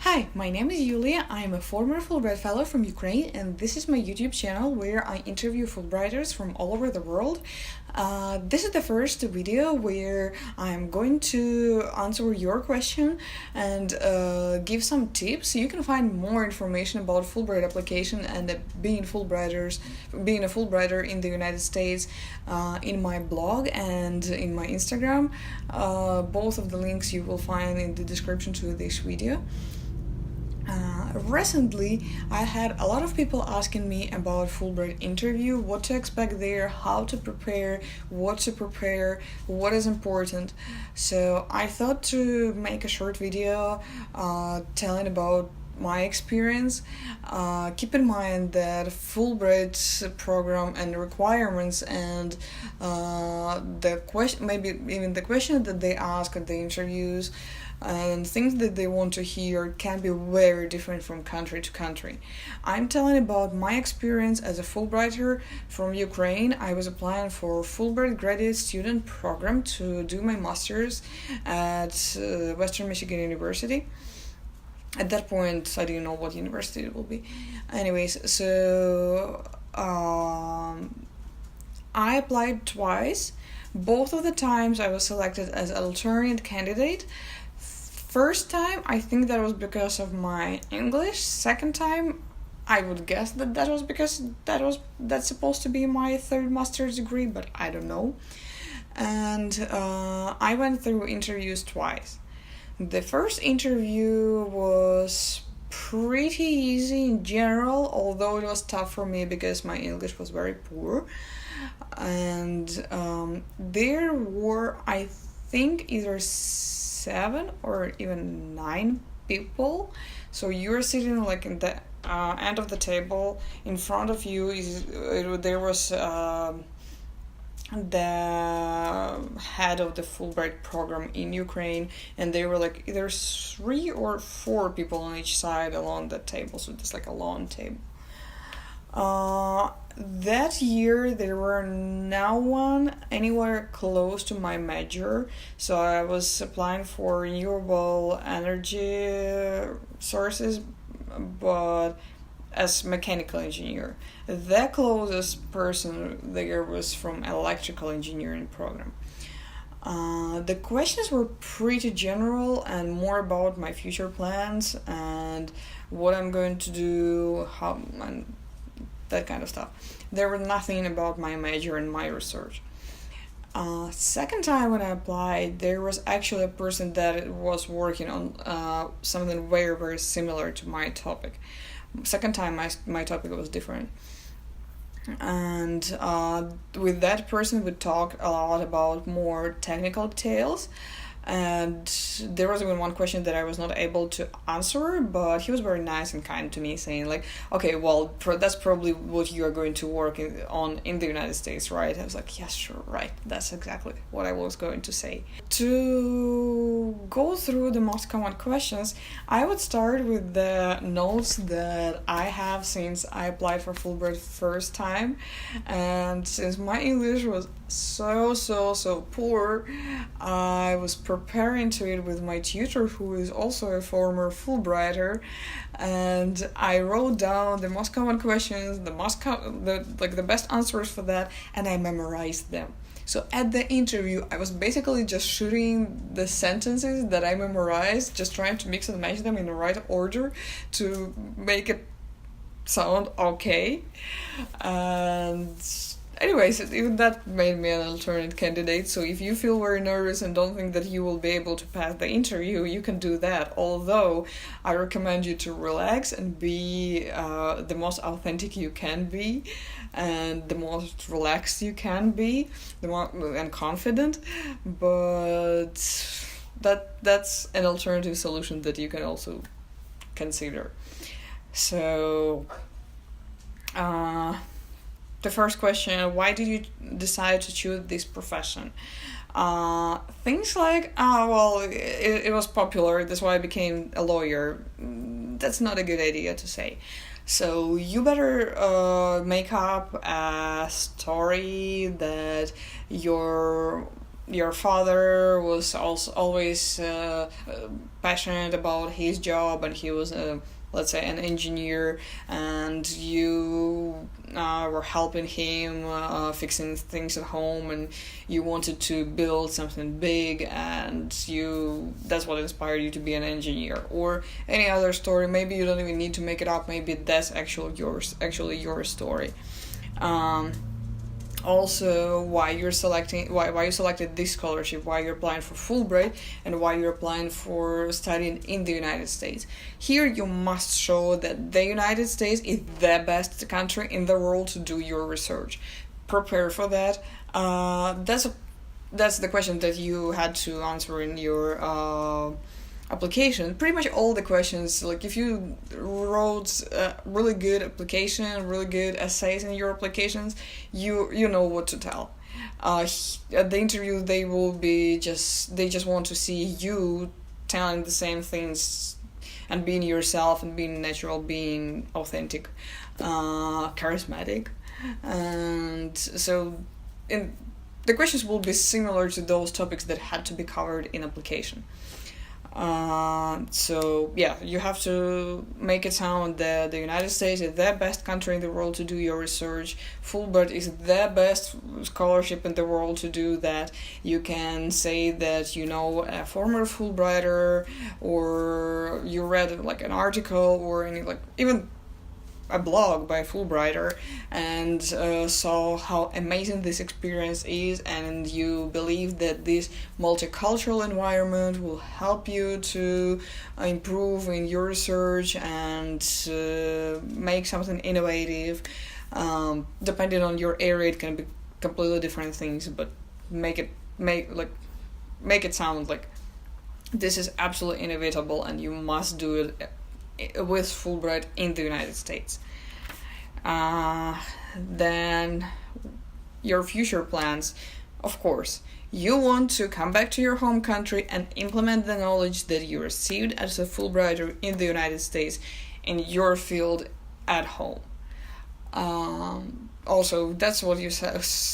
Hi, my name is Yulia. I'm a former Fulbright Fellow from Ukraine, and this is my YouTube channel where I interview Fulbrighters from all over the world. This is the first video where I'm going to answer your question and give some tips. You can find more information about Fulbright application and being a Fulbrighter in the United States in my blog and in my Instagram. Both of the links you will find in the description to this video. Recently, I had a lot of people asking me about Fulbright interview, what to expect there, how to prepare, what is important. So I thought to make a short video telling about my experience. Keep in mind that Fulbright program and requirements and the question, maybe even the questions that they ask at the interviews and things that they want to hear can be very different from country to country. I'm telling about my experience as a Fulbrighter from Ukraine. I was applying for Fulbright Graduate Student Program to do my master's at Western Michigan University. At that point, I didn't know what university it will be. Anyways, so I applied twice. Both of the times I was selected as an alternate candidate. First time, I think that was because of my English. Second time, I would guess that was because that's supposed to be my third master's degree, but I don't know. And I went through interviews twice. The first interview was pretty easy in general, although it was tough for me because my English was very poor. And there were, I think, either 7 or even 9 people. So you're sitting like in the end of the table. In front of you there was the head of the Fulbright program in Ukraine, and they were like either 3 or 4 people on each side along the table, so it's like a long table. That year there were no one anywhere close to my major, so I was applying for renewable energy sources, but as mechanical engineer. The closest person there was from electrical engineering program. The questions were pretty general and more about my future plans and what I'm going to do, how and that kind of stuff. There was nothing about my major and my research. Second time when I applied, there was actually a person that was working on something very, very similar to my topic. Second time, my topic was different. And with that person, we talked a lot about more technical details. And there was even one question that I was not able to answer, but he was very nice and kind to me, saying like, okay, well, that's probably what you are going to work on in the United States, right? I was like, yes, sure, right. That's exactly what I was going to say. To go through the most common questions, I would start with the notes that I have since I applied for Fulbright first time. And since my English was so poor, I was preparing to it with my tutor, who is also a former Fulbrighter, and I wrote down the most common questions, the best answers for that, and I memorized them. So at the interview, I was basically just shooting the sentences that I memorized, just trying to mix and match them in the right order to make it sound okay. And anyways, even that made me an alternate candidate, so if you feel very nervous and don't think that you will be able to pass the interview, you can do that. Although, I recommend you to relax and be the most authentic you can be, and the most relaxed you can be, and confident, but that's an alternative solution that you can also consider. So, the first question, why did you decide to choose this profession? Things like, it was popular, that's why I became a lawyer. That's not a good idea to say. So you better make up a story that your your father was also always passionate about his job, and he was let's say an engineer, and you were helping him fixing things at home, and you wanted to build something big, and that's what inspired you to be an engineer. Or any other story, maybe you don't even need to make it up, maybe that's actually your story. Also, why you selected this scholarship, why you're applying for Fulbright, and why you're applying for studying in the United States. Here you must show that the United States is the best country in the world to do your research. Prepare for that. That's the question that you had to answer in your application. Pretty much all the questions, like if you wrote really good application, really good essays in your applications, you know what to tell. At the interview, they just want to see you telling the same things and being yourself and being natural, being authentic, charismatic, and so the questions will be similar to those topics that had to be covered in application. So yeah, you have to make it sound that the United States is the best country in the world to do your research. Fulbright is the best scholarship in the world to do that. You can say that you know a former Fulbrighter, or you read like an article or any like even a blog by Fulbrighter, and saw how amazing this experience is, and you believe that this multicultural environment will help you to improve in your research and make something innovative. Depending on your area, it can be completely different things, but make it sound like this is absolutely inevitable and you must do it with Fulbright in the United States. Then your future plans, of course, you want to come back to your home country and implement the knowledge that you received as a Fulbrighter in the United States in your field at home. Also, that's what you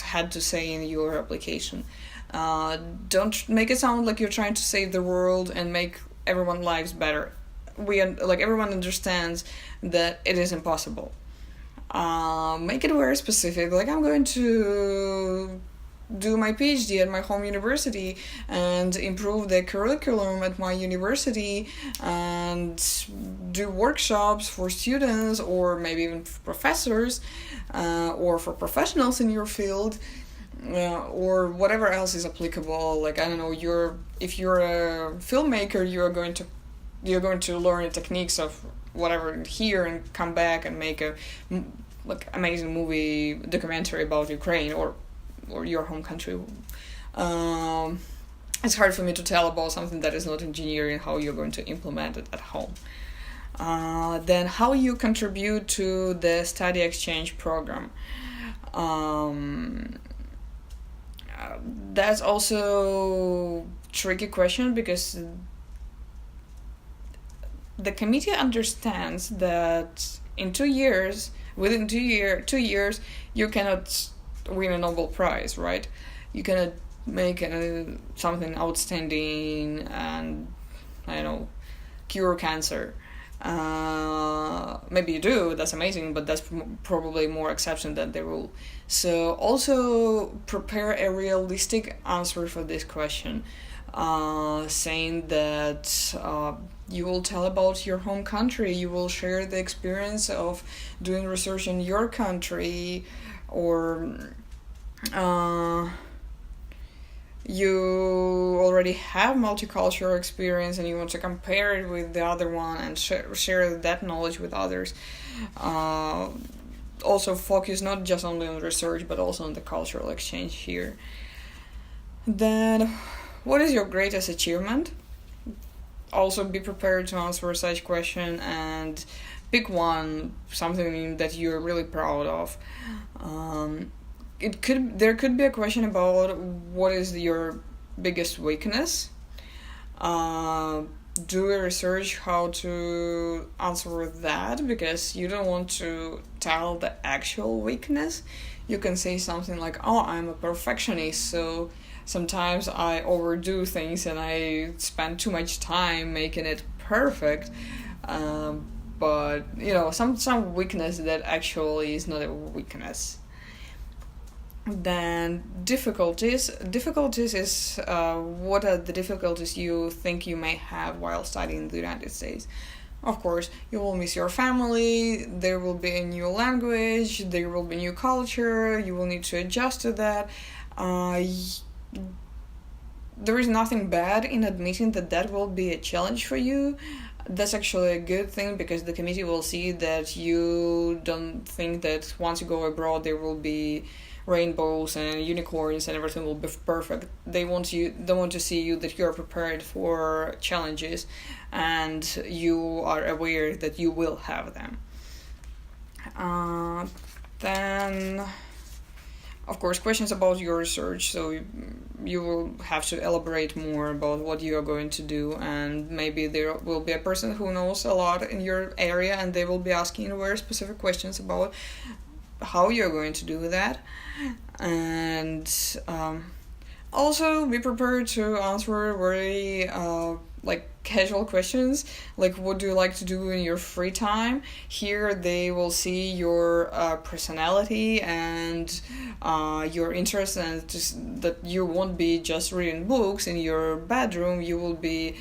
had to say in your application. Don't make it sound like you're trying to save the world and make everyone's lives better. Everyone understands that it is impossible. Make it very specific. Like, I'm going to do my PhD at my home university and improve the curriculum at my university and do workshops for students or maybe even for professors or for professionals in your field. Or whatever else is applicable. Like, I don't know, if you're a filmmaker, you're going to learn the techniques of whatever here and come back and make a amazing movie documentary about Ukraine or your home country. It's hard for me to tell about something that is not engineering, how you're going to implement it at home. Then how you contribute to the study exchange program. That's also tricky question because the committee understands that within 2 years, you cannot win a Nobel Prize, right? You cannot make something outstanding and, I don't know, cure cancer. Maybe you do, that's amazing, but that's probably more exception than the rule. So also prepare a realistic answer for this question, saying that you will tell about your home country, you will share the experience of doing research in your country, or you already have multicultural experience and you want to compare it with the other one and share that knowledge with others. Also focus not just only on research but also on the cultural exchange here. Then, what is your greatest achievement? Also be prepared to answer such question and pick one, something that you're really proud of. There could be a question about what is your biggest weakness. Do a research how to answer that, because you don't want to tell the actual weakness. You can say something like, oh, I'm a perfectionist, so sometimes I overdo things and I spend too much time making it perfect. But some weakness that actually is not a weakness. Then difficulties is what are the difficulties you think you may have while studying in the United States. Of course, you will miss your family, there will be a new language, there will be new culture, you will need to adjust to that. There is nothing bad in admitting that will be a challenge for you. That's actually a good thing, because the committee will see that you don't think that once you go abroad there will be rainbows and unicorns and everything will be perfect. They want to see you that you're prepared for challenges and you are aware that you will have them. Then, of course, questions about your research. So you will have to elaborate more about what you are going to do, and maybe there will be a person who knows a lot in your area and they will be asking very specific questions about how you're going to do that. And also be prepared to answer very casual questions, like what do you like to do in your free time. Here they will see your personality and your interest, and just that you won't be just reading books in your bedroom. You will be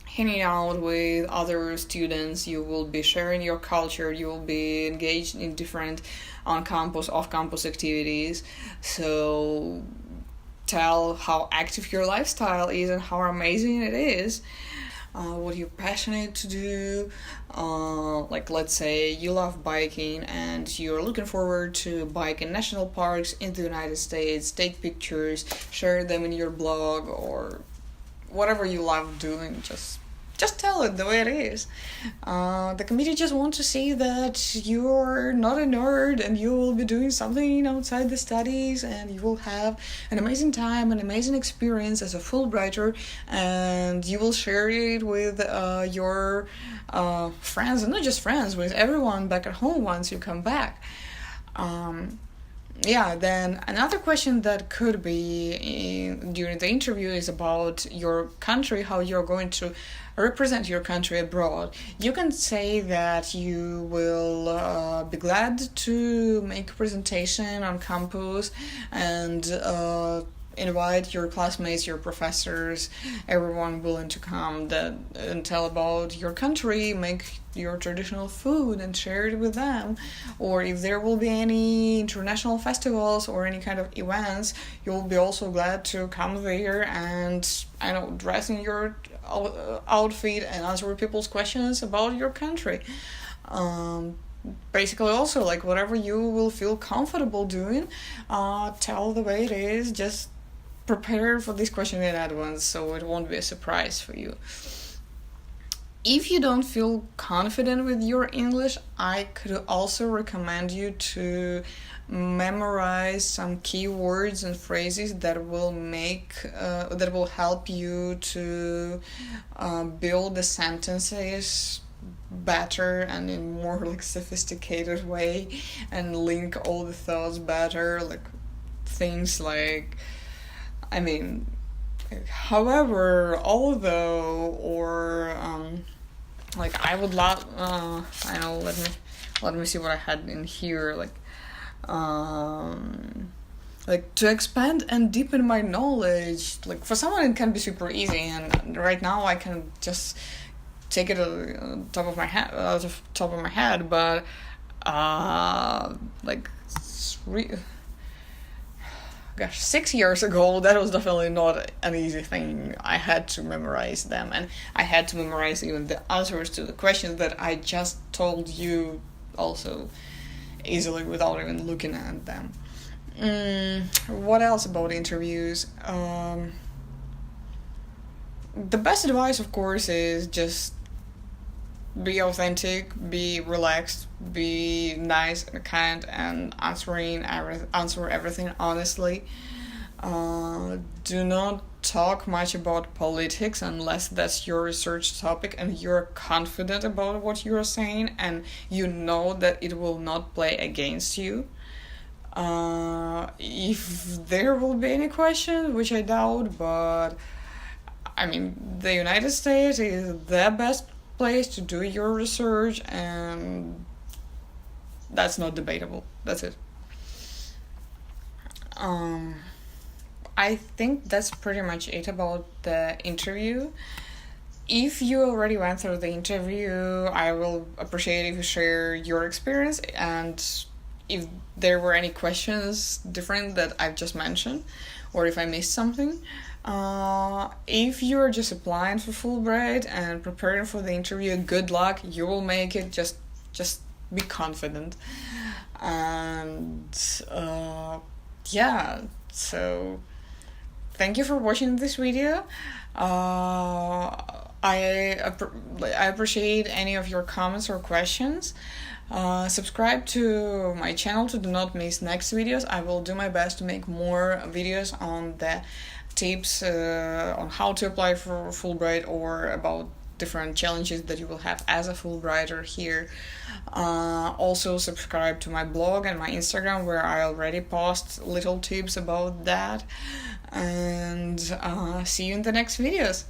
hanging out with other students, you will be sharing your culture, you will be engaged in different on-campus, off-campus activities. So tell how active your lifestyle is and how amazing it is, what you're passionate to do. Let's say you love biking and you're looking forward to bike in national parks in the United States, take pictures, share them in your blog, or whatever you love doing, just tell it the way it is. The committee just wants to see that you're not a nerd and you will be doing something outside the studies, and you will have an amazing time, an amazing experience as a Fulbrighter, and you will share it with your friends, and not just friends, with everyone back at home once you come back. Then another question that could be during the interview is about your country, how you're going to represent your country abroad. You can say that you will be glad to make a presentation on campus and invite your classmates, your professors, everyone willing to come and tell about your country, make your traditional food and share it with them. Or if there will be any international festivals or any kind of events, you'll be also glad to come there and dress in your outfit and answer people's questions about your country. Basically also, whatever you will feel comfortable doing, tell the way it is. Just prepare for this question in advance so it won't be a surprise for you. If you don't feel confident with your English, I could also recommend you to memorize some keywords and phrases that will help you to build the sentences better and in more sophisticated way, and link all the thoughts better, things however, although, or I would love, let me see what I had in here, to expand and deepen my knowledge. For someone it can be super easy, and right now I can just take it out of top of my head, but gosh, 6 years ago, that was definitely not an easy thing. I had to memorize them, and I had to memorize even the answers to the questions that I just told you also easily without even looking at them. What else about interviews? The best advice, of course, is just be authentic, be relaxed, be nice and kind, and answer everything honestly. Do not talk much about politics unless that's your research topic and you're confident about what you're saying and you know that it will not play against you. If there will be any questions, which I doubt, but I mean, the United States is the best place to do your research, and that's not debatable. That's it. I think that's pretty much it about the interview. If you already went through the interview, I will appreciate if you share your experience and if there were any questions different that I've just mentioned, or if I missed something. If you're just applying for Fulbright and preparing for the interview, good luck. You will make it. Just be confident. And yeah, so thank you for watching this video. I appreciate any of your comments or questions. Subscribe to my channel to do not miss next videos. I will do my best to make more videos on the tips on how to apply for Fulbright or about different challenges that you will have as a Fulbrighter here. Also subscribe to my blog and my Instagram where I already post little tips about that. And see you in the next videos.